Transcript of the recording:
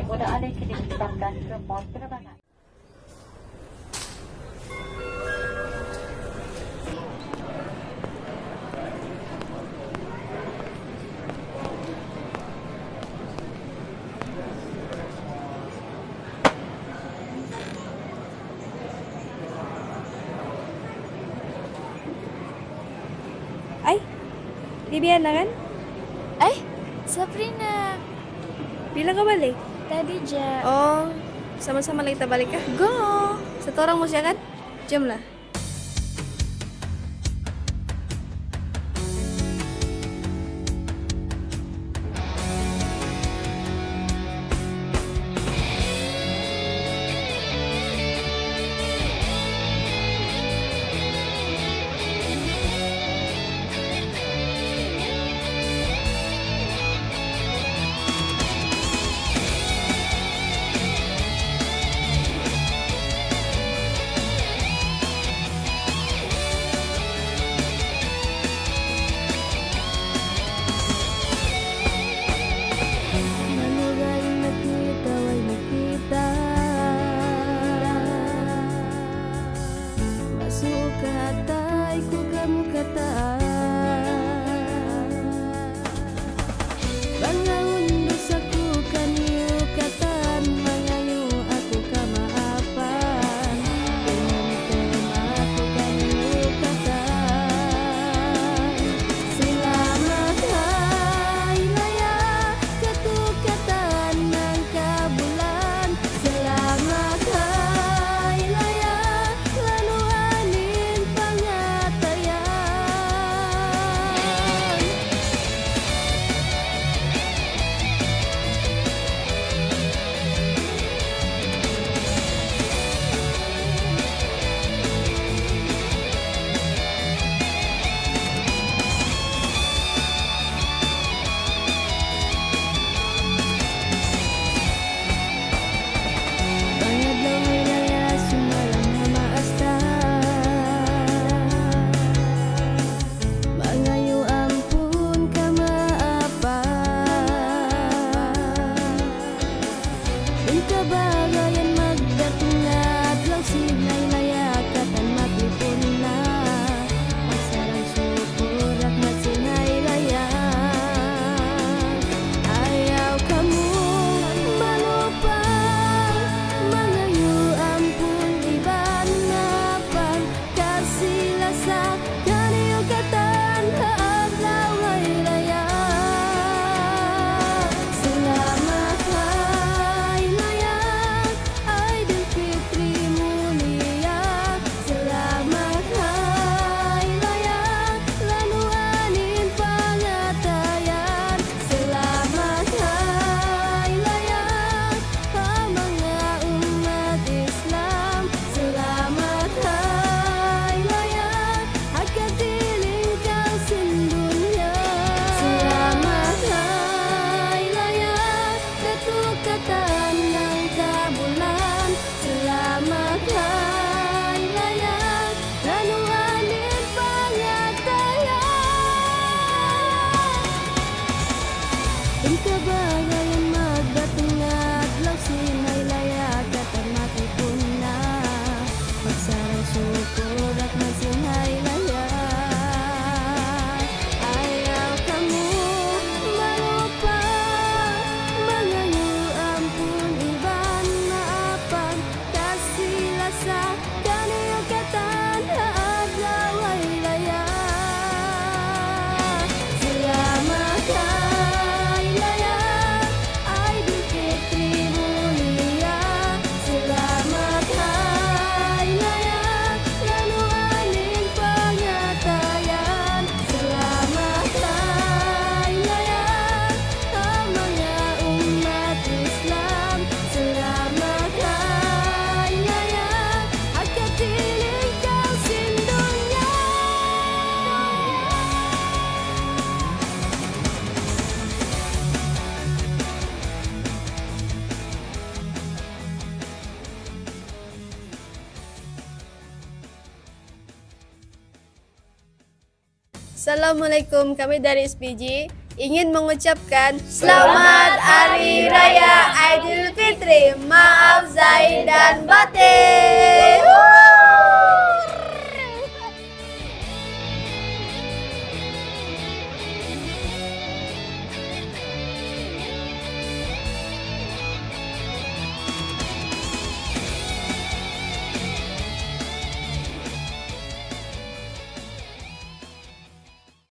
Penggunaan yang kini ditetapkan remote penerbangan. Ay, Bibiana kan? Ay, Sabrina. Bilang ka balik? Tadi ja. Oh, sama-sama lagi kita balik kah? Go. Satu orang mau siya kan? Jom lah. Manugal nakita, way nakita. Masuka tay ko kamu kataan. Bangaun dosaku kaniyo katan, mangayo ako kamaapan. Teman-teman ako kaniyo katan. Selamat hari raya ketukatan ng kabulan. Selamat hari raya lanuanin pangatayan. Pangadlaw ay raya sumalang hamaasta. Mangayo ampun kamaapan. Ingkabagayan magdating adlaw sinay layakatan matipon na. Ang sarang syukur at masinay raya. Ayaw kamu malupang, mangayo ampun ibanapan. Kasilasa kaniyo katan adlaw ay raya. Selamat hari raya Aidilfitri mulia. Selamat hari raya lanuanin pangatayan. Selamat hari raya mga umat Islam. Selamat hari raya agkatiling kalsindunya. Selamat hari raya ketukatan ng kabulan. Selamat hari raya lanuanin pangatayan. Ingkabagayan magdating adlaw sinay layakatan matipon na. Magsarang syukur at masinhay raya. Ayaw kamu malupang, mangayo ampun iban maapan. Kasilasa kaniyo katan adlaw ay raya. Selamat hari raya Aidilfitri mulia. Selamat hari raya lanuanin pangatayan. Selamat hari raya mga umat Islam. Selamat hari raya agkatiling kalsindunya. Assalamualaikum, kami dari SPG ingin mengucapkan Selamat Hari Raya Aidilfitri. Maaf Zahid dan batin.